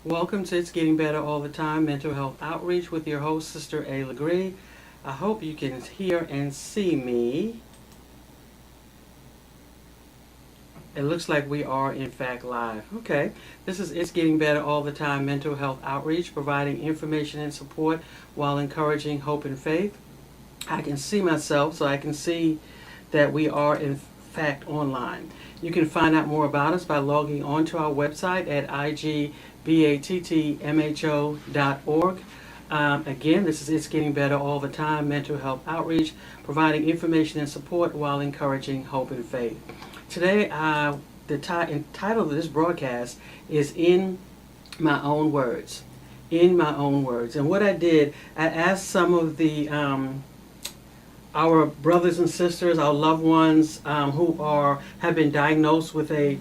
Welcome to It's Getting Better All the Time Mental Health Outreach with your host, Sister A. Legree. I hope you can hear and see me. It looks like we are, in fact, live. Okay, this is It's Getting Better All the Time Mental Health Outreach, providing information and support while encouraging hope and faith. I can see myself, so I can see that we are, in fact, online. You can find out more about us by logging on to our website at igbattmho.org. Again, this is It's Getting Better All the Time Mental Health Outreach, providing information and support while encouraging hope and faith. Today, the title of this broadcast is In My Own Words. In My Own Words. And what I did, I asked some of the our brothers and sisters, our loved ones who have been diagnosed with a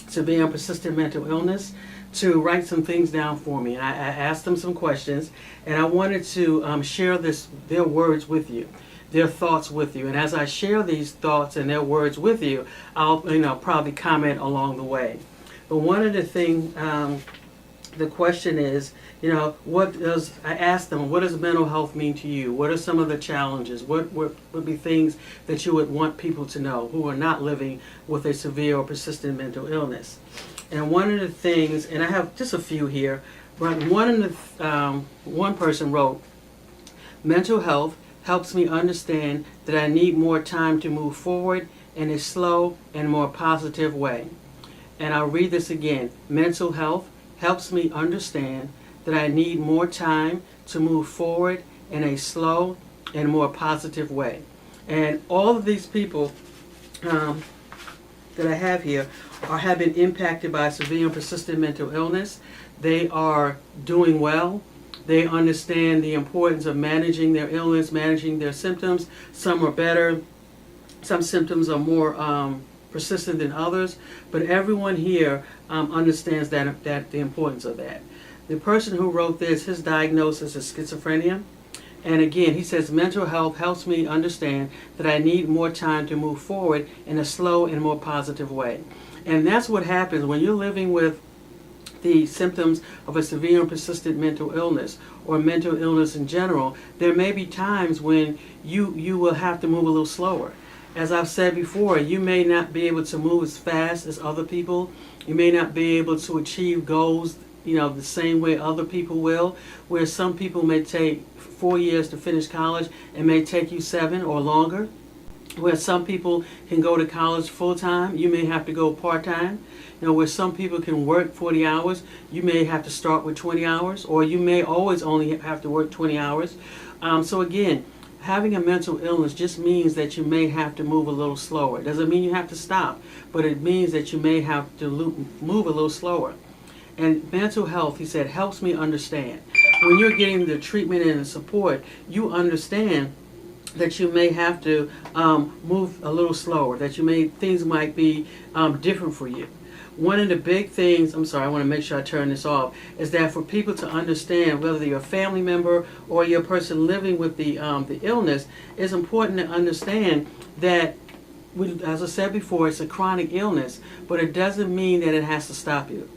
severe and persistent mental illness to write some things down for me. And I asked them some questions, and I wanted to share their words with you, their thoughts with you. And as I share these thoughts and their words with you, I'll probably comment along the way. But one of the things, the question is, I asked them, what does mental health mean to you? What are some of the challenges? What would be things that you would want people to know who are not living with a severe or persistent mental illness? And one of the things, and I have just a few here, but one person wrote, mental health helps me understand that I need more time to move forward in a slow and more positive way. And I'll read this again. Mental health helps me understand that I need more time to move forward in a slow and more positive way. And all of these people that I have here have been impacted by severe and persistent mental illness. They are doing well. They understand the importance of managing their illness, managing their symptoms. Some are better. Some symptoms are more persistent than others. But everyone here understands that the importance of that. The person who wrote this, his diagnosis is schizophrenia. And again, he says, mental health helps me understand that I need more time to move forward in a slow and more positive way. And that's what happens when you're living with the symptoms of a severe and persistent mental illness or mental illness in general. There may be times when you will have to move a little slower. As I've said before, you may not be able to move as fast as other people. You may not be able to achieve goals the same way other people will, where some people may take 4 years to finish college and may take you 7 or longer. Where some people can go to college full-time, you may have to go part-time. Where some people can work 40 hours, you may have to start with 20 hours, or you may always only have to work 20 hours. So again, having a mental illness just means that you may have to move a little slower. It doesn't mean you have to stop, but it means that you may have to move a little slower. And mental health, he said, helps me understand. When you're getting the treatment and the support, you understand that you may have to move a little slower, that things might be different for you. One of the big things, I want to make sure I turn this off, is that for people to understand, whether you're a family member or you're a person living with the illness, it's important to understand that, as I said before, it's a chronic illness, but it doesn't mean that it has to stop you.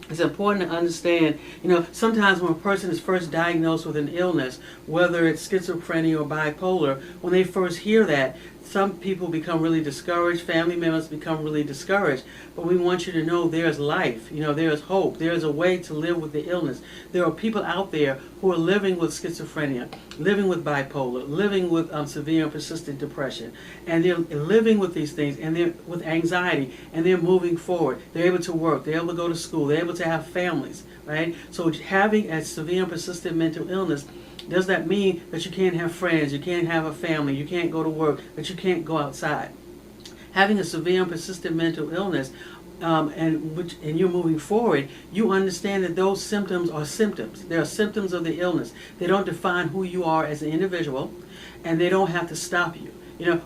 It's important to understand, sometimes when a person is first diagnosed with an illness, whether it's schizophrenia or bipolar, when they first hear that, some people become really discouraged, family members become really discouraged. But we want you to know there's life, there's hope, there's a way to live with the illness. There are people out there who are living with schizophrenia, living with bipolar, living with severe and persistent depression, and they're living with these things, and they're with anxiety, and they're moving forward. They're able to work, they're able to go to school, they're able to have families, right? So having a severe and persistent mental illness, does that mean that you can't have friends, you can't have a family, you can't go to work, that you can't go outside? Having a severe and persistent mental illness, and you're moving forward, you understand that those symptoms are symptoms. They are symptoms of the illness. They don't define who you are as an individual, and they don't have to stop you.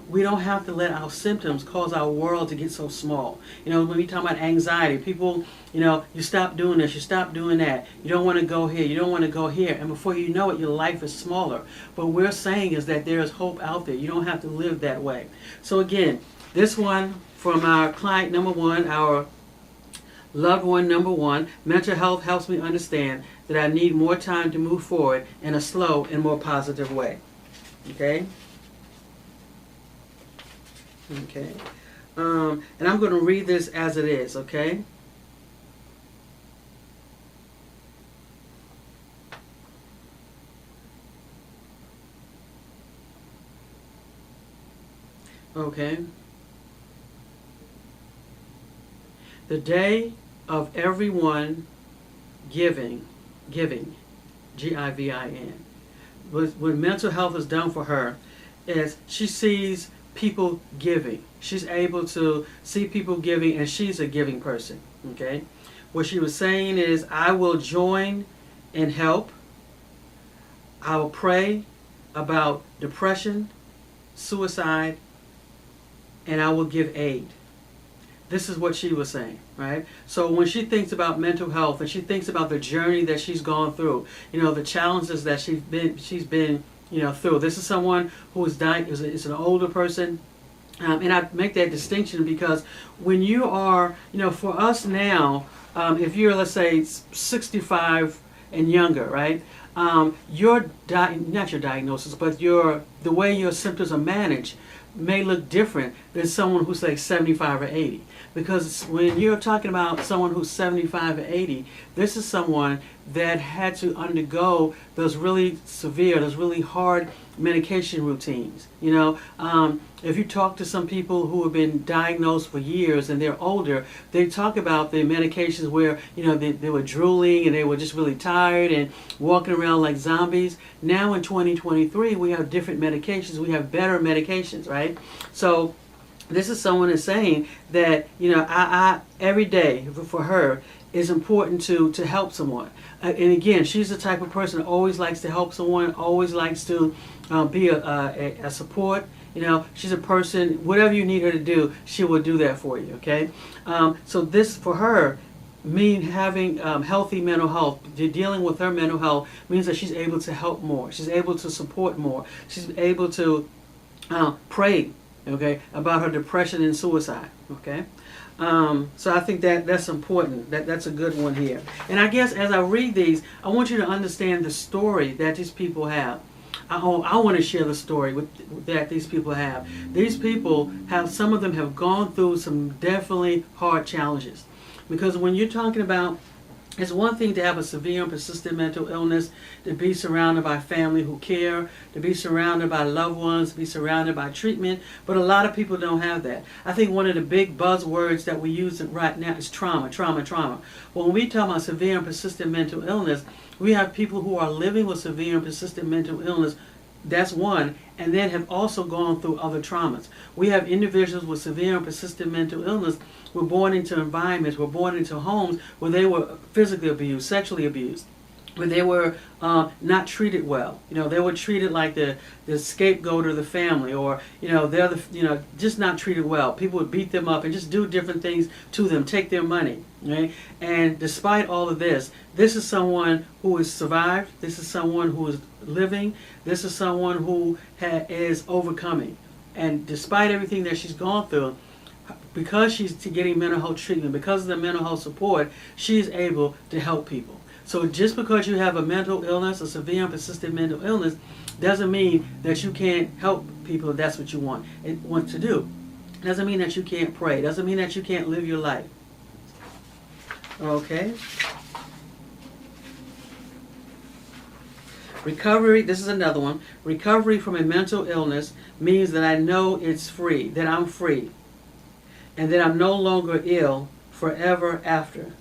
We don't have to let our symptoms cause our world to get so small. When we talk about anxiety, people, you stop doing this, you stop doing that. You don't want to go here, you don't want to go here. And before you know it, your life is smaller. But what we're saying is that there is hope out there. You don't have to live that way. So again, this one from our client number one, our Loved one number one, mental health helps me understand that I need more time to move forward in a slow and more positive way. Okay? Okay. And I'm going to read this as it is, okay? Okay. The day of everyone giving, Givin, what mental health has done for her is she sees people giving. She's able to see people giving, and she's a giving person. Okay? What she was saying is, I will join and help. I will pray about depression, suicide, and I will give aid. This is what she was saying, right? So when she thinks about mental health and she thinks about the journey that she's gone through, the challenges that she's been through. This is someone who is is an older person. And I make that distinction because when you are, for us now, if you're, let's say, 65 and younger, right? Not your diagnosis, but the way your symptoms are managed may look different than someone who's like 75 or 80. Because when you're talking about someone who's 75 or 80, this is someone that had to undergo those really severe, those really hard medication routines. If you talk to some people who have been diagnosed for years and they're older, they talk about the medications where, they were drooling and they were just really tired and walking around like zombies. Now in 2023, we have different medications. We have better medications, right? So this is someone that's saying that, I every day for her is important to help someone. And again, she's the type of person that always likes to help someone, always likes to be a support. She's a person, whatever you need her to do, she will do that for you, okay? So this, for her, having healthy mental health, dealing with her mental health, means that she's able to help more. She's able to support more. She's able to pray, okay, about her depression and suicide, okay? So I think that's important. That's a good one here. And I guess as I read these, I want you to understand the story that these people have. I want to share the story that these people have. These people some of them have gone through some definitely hard challenges. Because when you're talking about, it's one thing to have a severe and persistent mental illness, to be surrounded by family who care, to be surrounded by loved ones, to be surrounded by treatment, but a lot of people don't have that. I think one of the big buzzwords that we use right now is trauma. When we talk about severe and persistent mental illness, we have people who are living with severe and persistent mental illness. That's one, and then have also gone through other traumas. We have individuals with severe and persistent mental illness were born into environments, were born into homes where they were physically abused, sexually abused, where they were not treated well. They were treated like the scapegoat of the family, or they're just not treated well. People would beat them up and just do different things to them, take their money. Right? And despite all of this, this is someone who has survived. This is someone who is living. This is someone who is overcoming. And despite everything that she's gone through, because she's getting mental health treatment, because of the mental health support, she's able to help people. So just because you have a mental illness, a severe and persistent mental illness, doesn't mean that you can't help people if that's what you want to do. Doesn't mean that you can't pray. Doesn't mean that you can't live your life. Okay? Recovery, this is another one. Recovery from a mental illness means that I know it's free, that I'm free, and that I'm no longer ill forever after.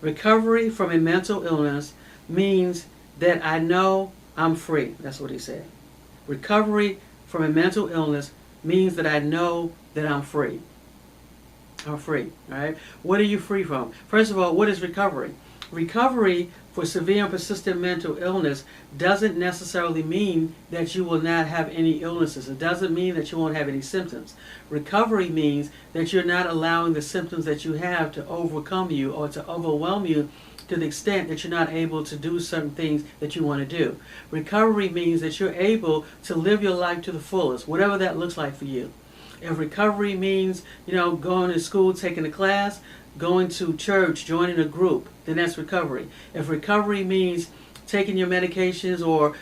Recovery from a mental illness means that I know I'm free. That's what he said. Recovery from a mental illness means that I know that I'm free. I'm free, all right? What are you free from? First of all, what is recovery? Recovery for severe and persistent mental illness doesn't necessarily mean that you will not have any illnesses. It doesn't mean that you won't have any symptoms. Recovery means that you're not allowing the symptoms that you have to overcome you or to overwhelm you to the extent that you're not able to do certain things that you want to do. Recovery means that you're able to live your life to the fullest, whatever that looks like for you. If recovery means, going to school, taking a class, going to church, joining a group, then that's recovery. If recovery means taking your medications or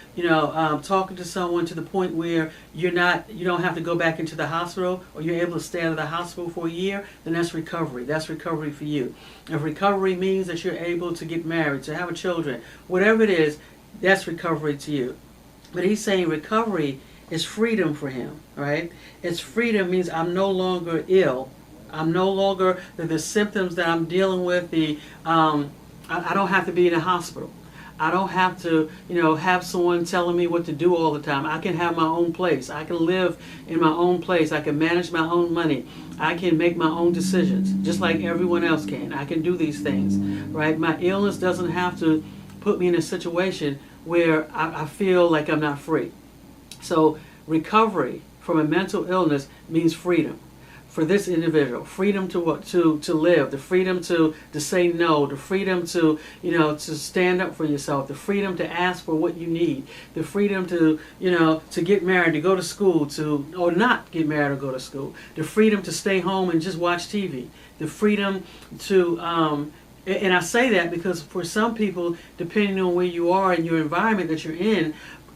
talking to someone to the point where you don't have to go back into the hospital, or you're able to stay out of the hospital for a year, then that's recovery. That's recovery for you. If recovery means that you're able to get married, to have children, whatever it is, that's recovery to you. But he's saying recovery is freedom for him, right? It's freedom means I'm no longer ill. I'm no longer the symptoms that I'm dealing with. I don't have to be in a hospital. I don't have to, have someone telling me what to do all the time. I can have my own place. I can live in my own place. I can manage my own money. I can make my own decisions, just like everyone else can. I can do these things, right? My illness doesn't have to put me in a situation where I feel like I'm not free. So recovery from a mental illness means freedom. For this individual, freedom to what? To live, the freedom to say no, the freedom to stand up for yourself, the freedom to ask for what you need, the freedom to to get married, to go to school, or not get married or go to school, the freedom to stay home and just watch TV, the freedom to and I say that because for some people, depending on where you are and your environment that you're in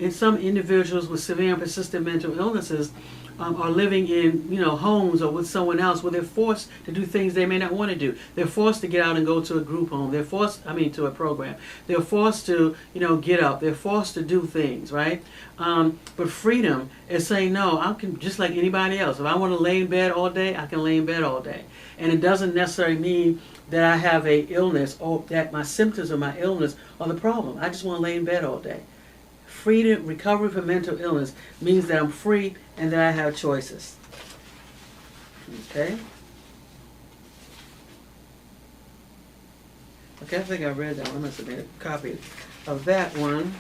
some individuals with severe and persistent mental illnesses are living in homes or with someone else where they're forced to do things they may not want to do. They're forced to get out and go to a group home. They're forced, to a program. They're forced to get up. They're forced to do things, right? But freedom is saying no. I can just like anybody else. If I want to lay in bed all day, I can lay in bed all day, and it doesn't necessarily mean that I have a illness or that my symptoms of my illness are the problem. I just want to lay in bed all day. Freedom, recovery from mental illness means that I'm free and that I have choices. Okay? Okay, I think I read that one. I must have made a copy of that one.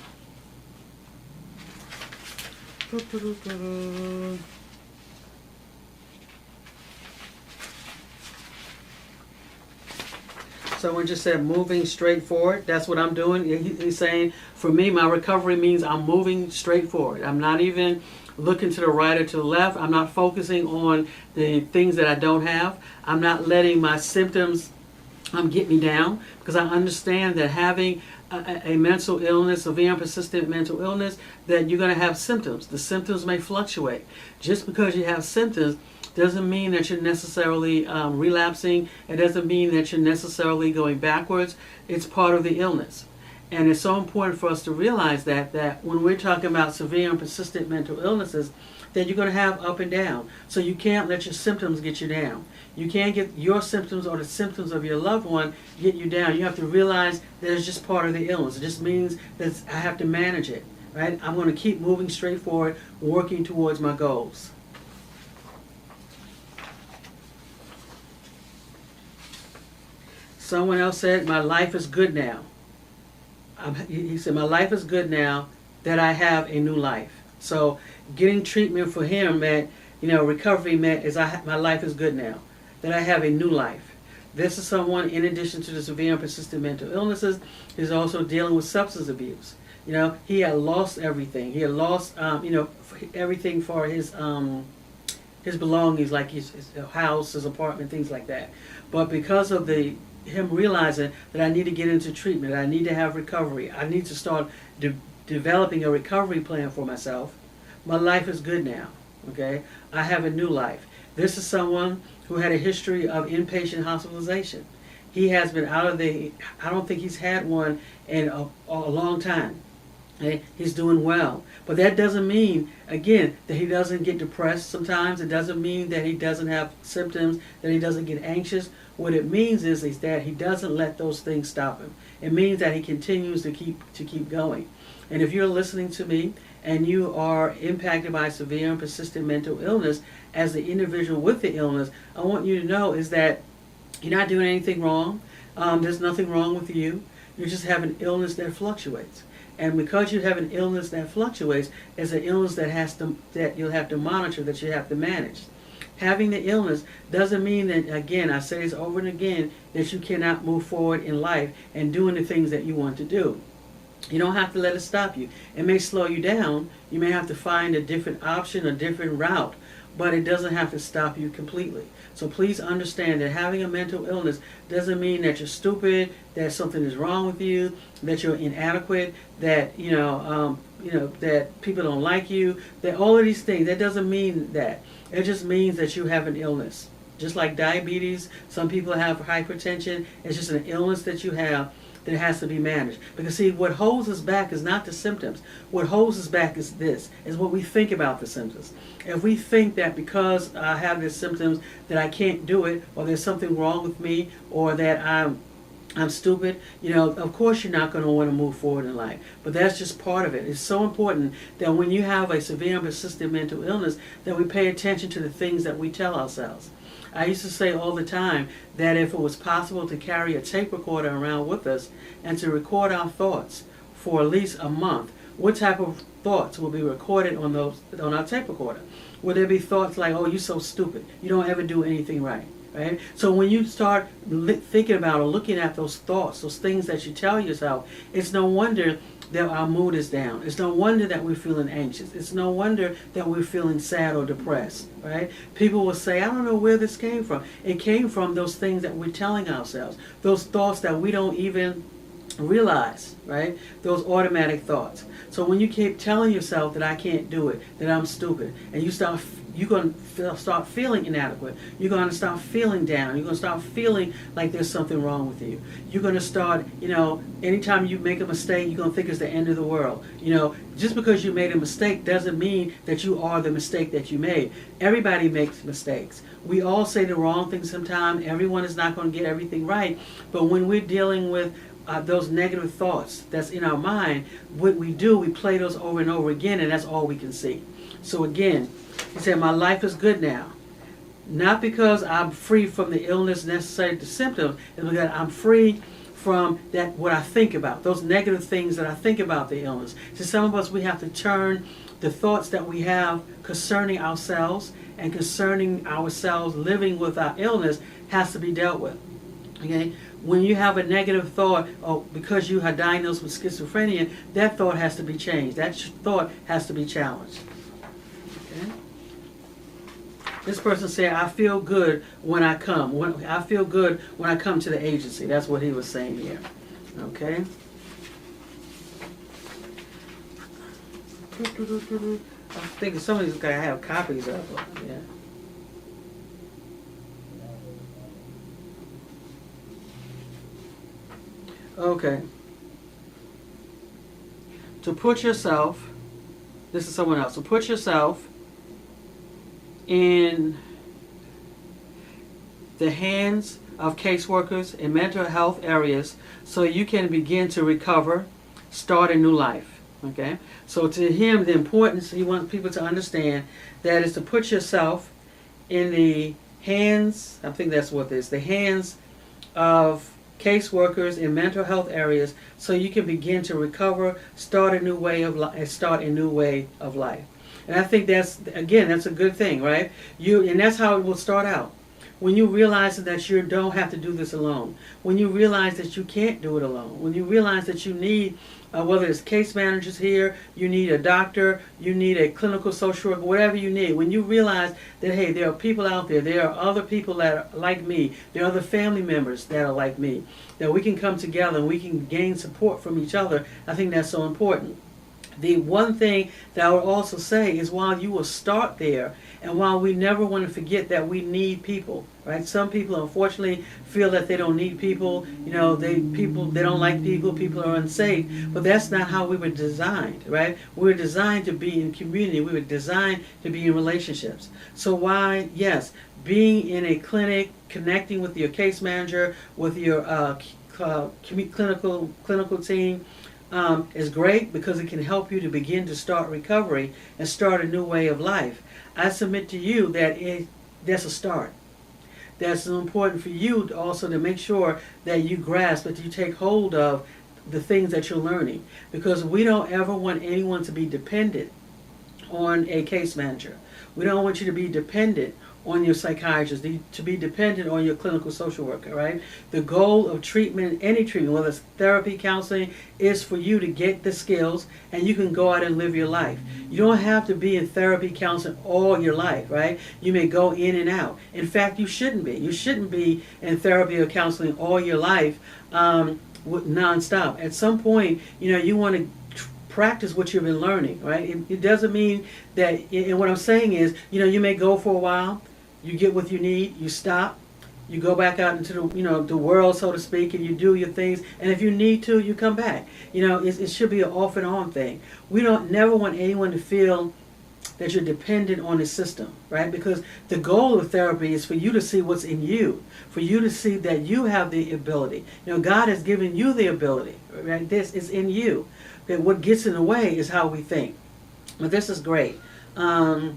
Someone just said moving straight forward. That's what I'm doing. He's saying, for me, my recovery means I'm moving straight forward. I'm not even looking to the right or to the left. I'm not focusing on the things that I don't have. I'm not letting my symptoms get me down, because I understand that having a mental illness, severe and persistent mental illness, that you're going to have symptoms. The symptoms may fluctuate. Just because you have symptoms doesn't mean that you're necessarily relapsing. It doesn't mean that you're necessarily going backwards. It's part of the illness. And it's so important for us to realize that when we're talking about severe and persistent mental illnesses, that you're going to have up and down. So you can't let your symptoms get you down. You can't get your symptoms or the symptoms of your loved one get you down. You have to realize that it's just part of the illness. It just means that I have to manage it, right? I'm going to keep moving straight forward, working towards my goals. Someone else said, my life is good now. He said, my life is good now that I have a new life. So getting treatment for him meant, recovery meant my life is good now, that I have a new life. This is someone, in addition to the severe and persistent mental illnesses, is also dealing with substance abuse. He had lost everything. He had lost, everything for his belongings, like his house, his apartment, things like that. But because of him realizing that I need to get into treatment, I need to have recovery, I need to start developing a recovery plan for myself, my life is good now, okay? I have a new life. This is someone who had a history of inpatient hospitalization. He has been out of I don't think he's had one in a long time. Okay? He's doing well. But that doesn't mean, again, that he doesn't get depressed sometimes. It doesn't mean that he doesn't have symptoms, that he doesn't get anxious. What it means is that he doesn't let those things stop him. It means that he continues to keep going. And if you're listening to me and you are impacted by severe and persistent mental illness, as the individual with the illness, I want you to know is that you're not doing anything wrong. There's nothing wrong with you. You just have an illness that fluctuates. And because you have an illness that fluctuates, it's an illness that you'll have to monitor, that you have to manage. Having the illness doesn't mean that, again, I say this over and again, that you cannot move forward in life and doing the things that you want to do. You don't have to let it stop you. It may slow you down. You may have to find a different option, a different route. but it doesn't have to stop you completely. So please understand that having a mental illness doesn't mean that you're stupid, that something is wrong with you, that you're inadequate, that that people don't like you, that all of these things. That doesn't mean that. It just means that you have an illness. Just like diabetes, some people have hypertension. It's just an illness that you have that has to be managed. Because see, what holds us back is not the symptoms. What holds us back is what we think about the symptoms. If we think that because I have these symptoms that I can't do it, or there's something wrong with me, or that I'm stupid, of course you're not going to want to move forward in life. But that's just part of it. It's so important that when you have a severe and persistent mental illness, that we pay attention to the things that we tell ourselves. I used to say all the time that if it was possible to carry a tape recorder around with us and to record our thoughts for at least a month, what type of thoughts will be recorded on our tape recorder? Will there be thoughts like, oh, you're so stupid, you don't ever do anything right? Right? So when you start thinking about or looking at those thoughts, those things that you tell yourself, it's no wonder that our mood is down. It's no wonder that we're feeling anxious. It's no wonder that we're feeling sad or depressed, right? People will say, I don't know where this came from. It came from those things that we're telling ourselves, those thoughts that we don't even realize, right? Those automatic thoughts. So when you keep telling yourself that I can't do it, that I'm stupid, and you're going to start feeling inadequate. You're going to start feeling down. You're going to start feeling like there's something wrong with you. You're going to start, anytime you make a mistake, you're going to think it's the end of the world. Just because you made a mistake doesn't mean that you are the mistake that you made. Everybody makes mistakes. We all say the wrong thing sometimes. Everyone is not going to get everything right. But when we're dealing with those negative thoughts that's in our mind, what we do, we play those over and over again, and that's all we can see. So again, he said, my life is good now. Not because I'm free from the illness necessary to symptoms, it's because I'm free from that what I think about, those negative things that I think about the illness. So some of us, we have to turn the thoughts that we have concerning ourselves and concerning ourselves living with our illness has to be dealt with. Okay? When you have a negative thought, because you are diagnosed with schizophrenia, that thought has to be changed. That thought has to be challenged. Okay? This person said, I feel good when I come. I feel good when I come to the agency. That's what he was saying here. Okay? I think some of these guys have copies of them. Yeah. Okay. To put yourself, this is someone else, to put yourself in the hands of caseworkers in mental health areas so you can begin to recover, start a new life. Okay? So to him, the importance, he wants people to understand that is to put yourself in the hands, I think that's what it is, the hands of caseworkers in mental health areas so you can begin to recover, start a new way of life. And I think that's a good thing, right? And that's how it will start out. When you realize that you don't have to do this alone. When you realize that you can't do it alone. When you realize that you need, whether it's case managers here, you need a doctor, you need a clinical social worker, whatever you need. When you realize that, hey, there are people out there are other people that are like me, there are other family members that are like me, that we can come together and we can gain support from each other, I think that's so important. The one thing that I would also say is while you will start there, and while we never want to forget that we need people, right? Some people unfortunately feel that they don't need people, they don't like people, people are unsafe, but that's not how we were designed, right? We were designed to be in community, we were designed to be in relationships. So why, yes, being in a clinic, connecting with your case manager, with your clinical team, is great because it can help you to begin to start recovery and start a new way of life. I submit to you that that's a start. That's important for you also to make sure that you grasp, that you take hold of the things that you're learning. Because we don't ever want anyone to be dependent on a case manager. We don't want you to be dependent on your psychiatrist, to be dependent on your clinical social worker, right? The goal of treatment, any treatment, whether it's therapy, counseling, is for you to get the skills and you can go out and live your life. You don't have to be in therapy, counseling all your life, right? You may go in and out. In fact, you shouldn't be. You shouldn't be in therapy or counseling all your life nonstop. At some point, you want to practice what you've been learning, right? It doesn't mean that, and what I'm saying is, you may go for a while, you get what you need, you stop, you go back out into the world, so to speak, and you do your things, and if you need to, you come back. It should be an off and on thing. We don't never want anyone to feel that you're dependent on the system, right? Because the goal of therapy is for you to see what's in you, for you to see that you have the ability. God has given you the ability, right? This is in you. That what gets in the way is how we think. But this is great. Okay.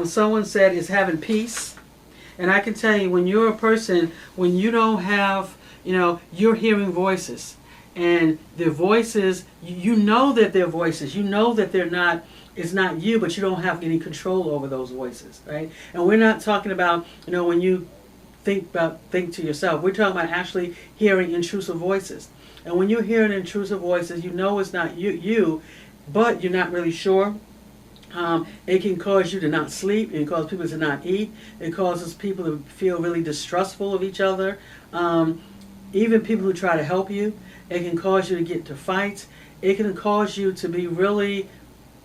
Someone said is having peace. And I can tell you, when you're a person, when you don't have, you're hearing voices. And the voices, you know that they're voices. You know that they're not, it's not you, but you don't have any control over those voices, right? And we're not talking about, when you think to yourself. We're talking about actually hearing intrusive voices. And when you're hearing intrusive voices, you know it's not you, but you're not really sure. It can cause you to not sleep. It can cause people to not eat. It causes people to feel really distrustful of each other. Even people who try to help you. It can cause you to get into fights. It can cause you to be really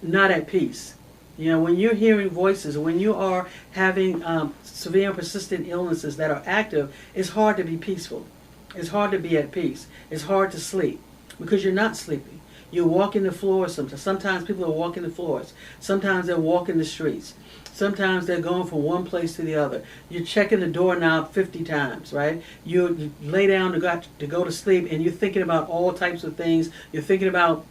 not at peace. When you're hearing voices, when you are having severe and persistent illnesses that are active, it's hard to be peaceful. It's hard to be at peace. It's hard to sleep because you're not sleeping. You're walking the floors sometimes. Sometimes people are walking the floors. Sometimes they're walking the streets. Sometimes they're going from one place to the other. You're checking the doorknob 50 times, right? You lay down to go to sleep and you're thinking about all types of things. You're thinking about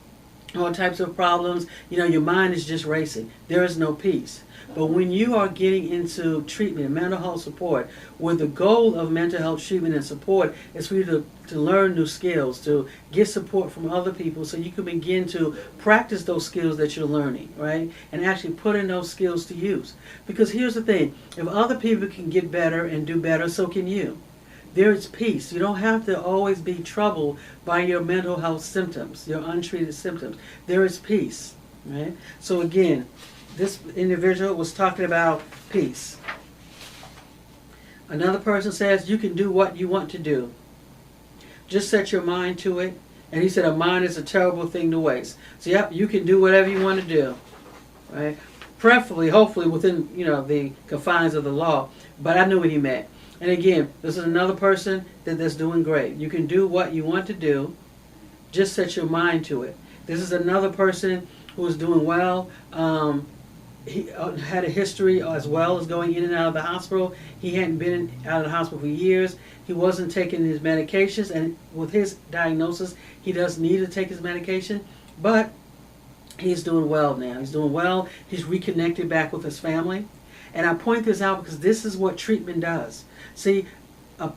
all types of problems. Your mind is just racing. There is no peace. But when you are getting into treatment, mental health support, where the goal of mental health treatment and support is for you to learn new skills, to get support from other people so you can begin to practice those skills that you're learning, right? And actually put in those skills to use. Because here's the thing, if other people can get better and do better, so can you. There is peace. You don't have to always be troubled by your mental health symptoms, your untreated symptoms. There is peace, right? So again, this individual was talking about peace. Another person says you can do what you want to do. Just set your mind to it. And he said a mind is a terrible thing to waste. So yep, you can do whatever you want to do, right? Preferably, hopefully within the confines of the law. But I knew what he meant. And again, this is another person that's doing great. You can do what you want to do. Just set your mind to it. This is another person who is doing well. He had a history as well as going in and out of the hospital. He hadn't been out of the hospital for years. He wasn't taking his medications, and with his diagnosis, he does need to take his medication. But he's doing well now. He's doing well. He's reconnected back with his family. And I point this out because this is what treatment does. See, an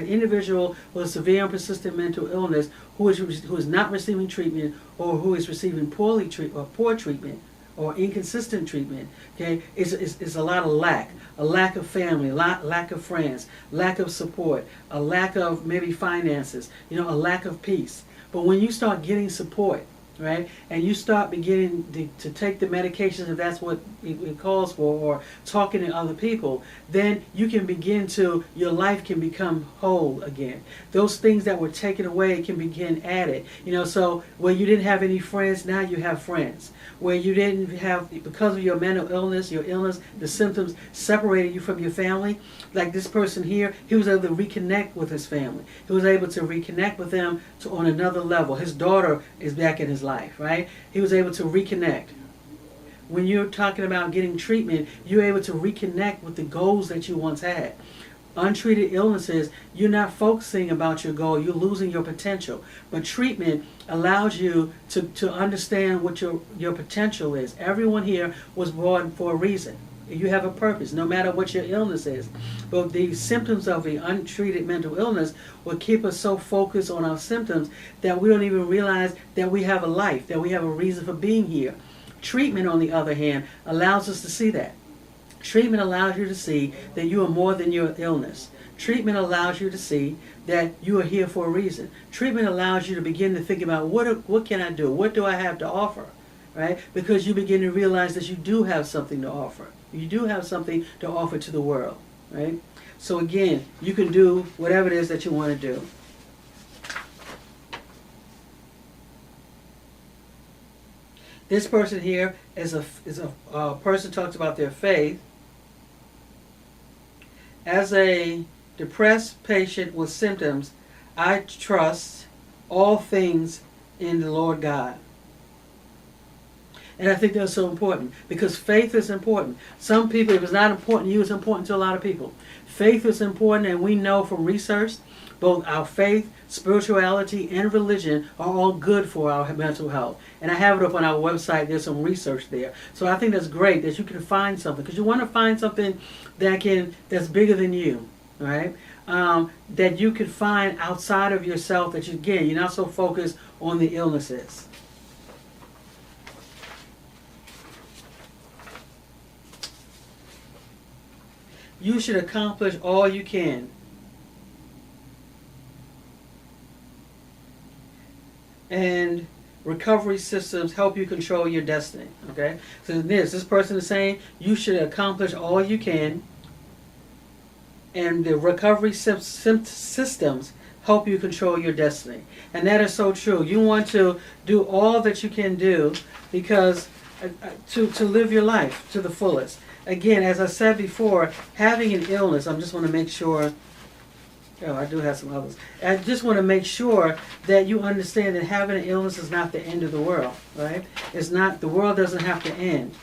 individual with a severe and persistent mental illness who is not receiving treatment or who is receiving poor treatment or inconsistent treatment, okay, is a lot of lack of family, lack of friends, lack of support, a lack of maybe finances, a lack of peace. But when you start getting support, right, and you start beginning to take the medications if that's what it calls for, or talking to other people, then you can begin your life can become whole again. Those things that were taken away can begin added. So where you didn't have any friends, now you have friends. Where you didn't have, because of your mental illness, the symptoms separated you from your family. Like this person here, he was able to reconnect with his family. He was able to reconnect with them on another level. His daughter is back in his life, right? He was able to reconnect. When you're talking about getting treatment, you're able to reconnect with the goals that you once had. Untreated illnesses, you're not focusing about your goal, you're losing your potential. But treatment allows you to understand what your potential is. Everyone here was born for a reason. You have a purpose, no matter what your illness is. But the symptoms of the untreated mental illness will keep us so focused on our symptoms that we don't even realize that we have a life, that we have a reason for being here. Treatment, on the other hand, allows us to see that. Treatment allows you to see that you are more than your illness. Treatment allows you to see that you are here for a reason. Treatment allows you to begin to think about what can I do? What do I have to offer? Right? Because you begin to realize that you do have something to offer. You do have something to offer to the world. Right? So again, you can do whatever it is that you want to do. This person here is a person talks about their faith. As a depressed patient with symptoms, I trust all things in the Lord God. And I think that's so important because faith is important. Some people, if it's not important to you, it's important to a lot of people. Faith is important, and we know from research, both our faith, spirituality, and religion are all good for our mental health. And I have it up on our website. There's some research there. So I think that's great that you can find something, because you want to find something that's bigger than you, right? That you can find outside of yourself, that you're not so focused on the illnesses. You should accomplish all you can. And recovery systems help you control your destiny. Okay? So this person is saying you should accomplish all you can. And the recovery systems help you control your destiny. And that is so true. You want to do all that you can do because to live your life to the fullest. Again, as I said before, having an illness, I just want to make sure, I do have some others. I just want to make sure that you understand that having an illness is not the end of the world, right? It's not, the world doesn't have to end.